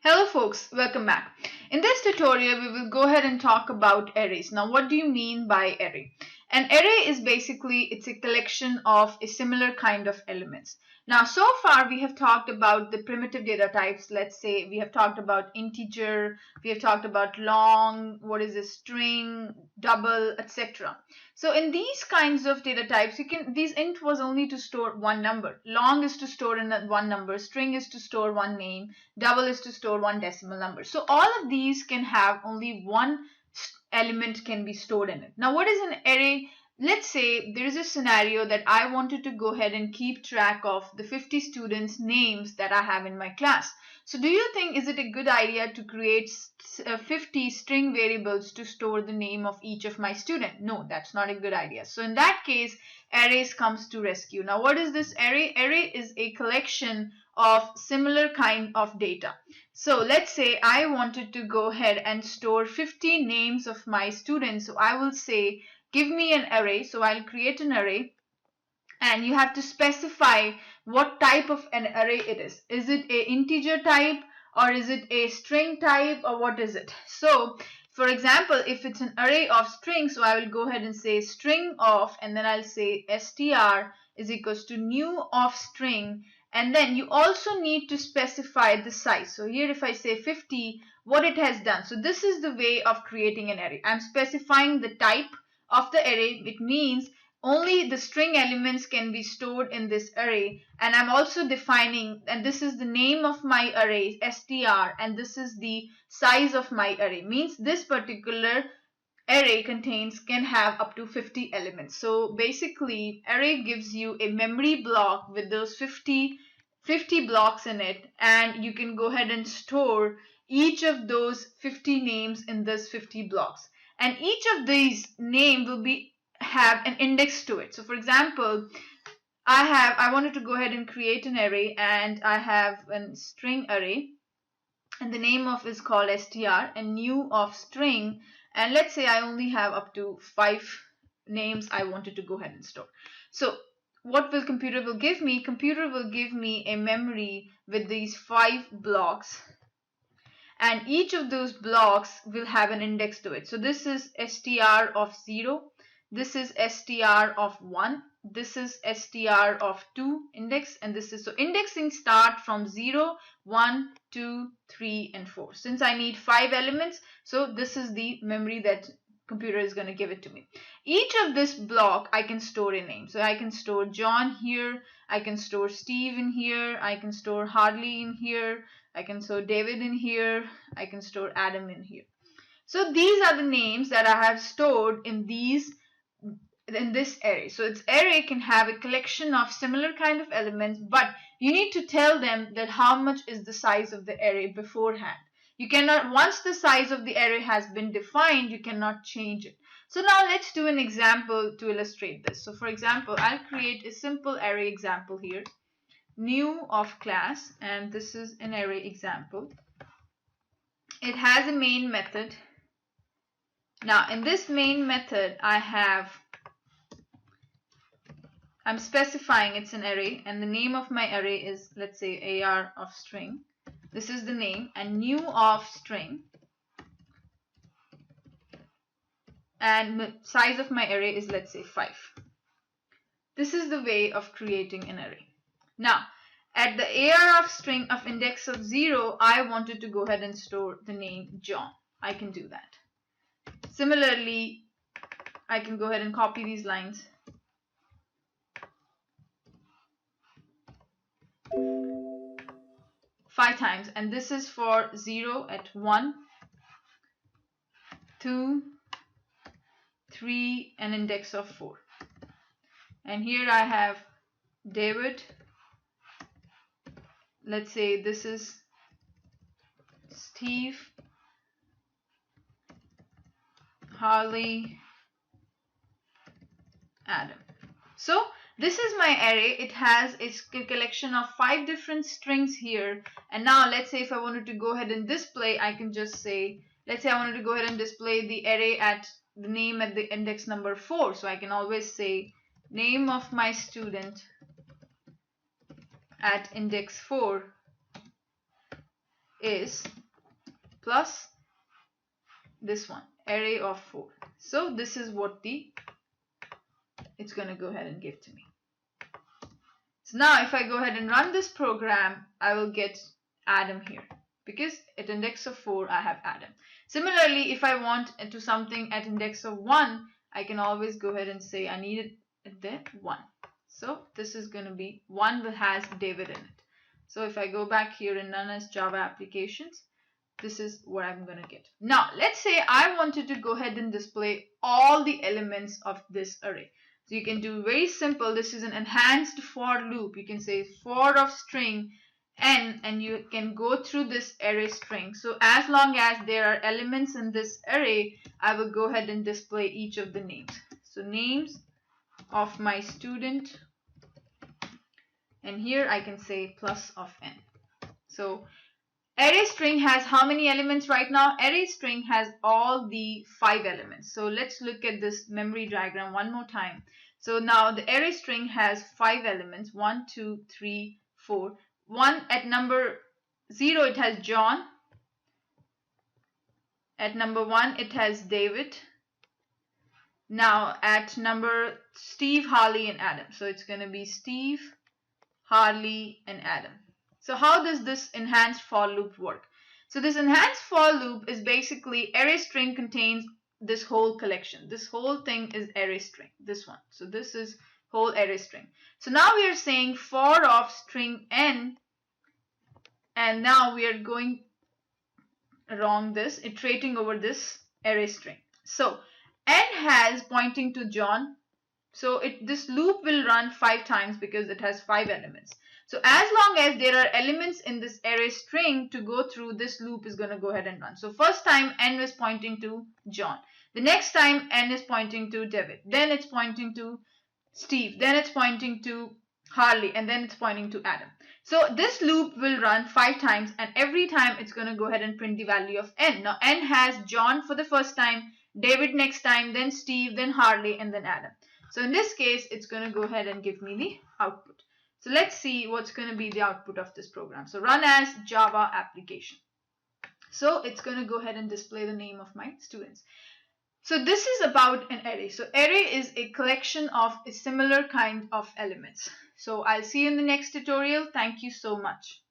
Hello folks, welcome back. In this tutorial, we will go ahead and talk about arrays. Now, what do you mean by array? An array is basically, it's a collection of a similar kind of elements. Now, so far we have talked about the primitive data types. Let's say we have talked about integer, we have talked about long, what is a string, double, etc. So in these kinds of data types, these int was only to store one number. Long is to store in one number, string is to store one name, double is to store one decimal number. So all of these can have only one element can be stored in it. Now, what is an array? Let's say there is a scenario that I wanted to go ahead and keep track of the 50 students' names that I have in my class. So do you think, is it a good idea to create 50 string variables to store the name of each of my student? No, that's not a good idea. So in that case, arrays comes to rescue. Now, what is this array? Array is a collection of similar kind of data. So let's say I wanted to go ahead and store 50 names of my students. So I will say, give me an array. So I'll create an array and you have to specify what type of an array it is. Is it an integer type or is it a string type or what is it? So for example, if it's an array of strings, so I will go ahead and say string of, and then I'll say str is equals to new of string. And then you also need to specify the size. So here if I say 50, what it has done. So this is the way of creating an array. I'm specifying the type of the array. It means only the string elements can be stored in this array. And I'm also defining, and this is the name of my array, str, and this is the size of my array. Means this particular array can have up to 50 elements. So basically, array gives you a memory block with those 50 blocks in it, and you can go ahead and store each of those 50 names in this 50 blocks. And each of these names will have an index to it. So for example, I wanted to go ahead and create an array, and I have a string array, and the name of is called str and new of string. And let's say I only have up to 5 names I wanted to go ahead and store. So what will computer will give me? Computer will give me a memory with these 5 blocks, and each of those blocks will have an index to it. So this is str of 0, this is str of 1, this is str of 2 index, and this is, so indexing start from 0, 1, 2, 3, and 4. Since I need 5 elements, so this is the memory that computer is going to give it to me. Each of this block I can store a name. So I can store John here, I can store Steve in here, I can store Harley in here, I can store David in here, I can store Adam in here. So these are the names that I have stored in this array. So its array can have a collection of similar kind of elements, but you need to tell them that how much is the size of the array beforehand. You cannot, once the size of the array has been defined, you cannot change it. So now let's do an example to illustrate this. So for example, I'll create a simple array example here, new of class, and this is an array example. It has a main method. Now in this main method, I'm specifying it's an array, and the name of my array is, let's say, AR of string. This is the name, and new of string, and size of my array is, let's say, 5. This is the way of creating an array. Now at the AR of string of index of 0, I wanted to go ahead and store the name John. I can do that. Similarly, I can go ahead and copy these lines. Five times, and this is for 0 at 1, 2, 3, and index of 4. And here I have David. Let's say this is Steve, Harley, Adam. So this is my array. It has a collection of 5 different strings here. And now let's say if I wanted to go ahead and display, I can just say, let's say I wanted to go ahead and display the array at the name at the index number 4. So I can always say name of my student at index 4 is plus this one, array of 4. So this is what it's going to go ahead and give to me. So now if I go ahead and run this program, I will get Adam here because at index of 4 I have Adam. Similarly, if I want to something at index of 1, I can always go ahead and say I need it at the 1. So this is going to be 1 that has David in it. So if I go back here and run as Java applications, this is what I'm going to get. Now let's say I wanted to go ahead and display all the elements of this array. So you can do very simple. This is an enhanced for loop. You can say for of string n, and you can go through this array string. So as long as there are elements in this array, I will go ahead and display each of the names. So names of my student, and here I can say plus of n. So array string has how many elements right now? Array string has all the 5 elements. So let's look at this memory diagram one more time. So now the array string has 5 elements, 1, 2, 3, 4. 1 at number 0 it has John. At number 1 it has David. Now at number Steve, Harley and Adam. So it's going to be Steve, Harley and Adam. So how does this enhanced for loop work? So this enhanced for loop is basically array string contains this whole collection. This whole thing is array string, this one. So this is whole array string. So now we are saying for of string n, and now we are going along this, iterating over this array string. So n has pointing to John. So this loop will run 5 times because it has 5 elements. So as long as there are elements in this array string to go through, this loop is going to go ahead and run. So first time n is pointing to John. The next time n is pointing to David. Then it's pointing to Steve. Then it's pointing to Harley. And then it's pointing to Adam. So this loop will run 5 times, and every time it's going to go ahead and print the value of n. Now n has John for the first time, David next time, then Steve, then Harley, and then Adam. So in this case, it's going to go ahead and give me the output. So let's see what's going to be the output of this program. So run as Java application. So it's going to go ahead and display the name of my students. So this is about an array. So array is a collection of a similar kind of elements. So I'll see you in the next tutorial. Thank you so much.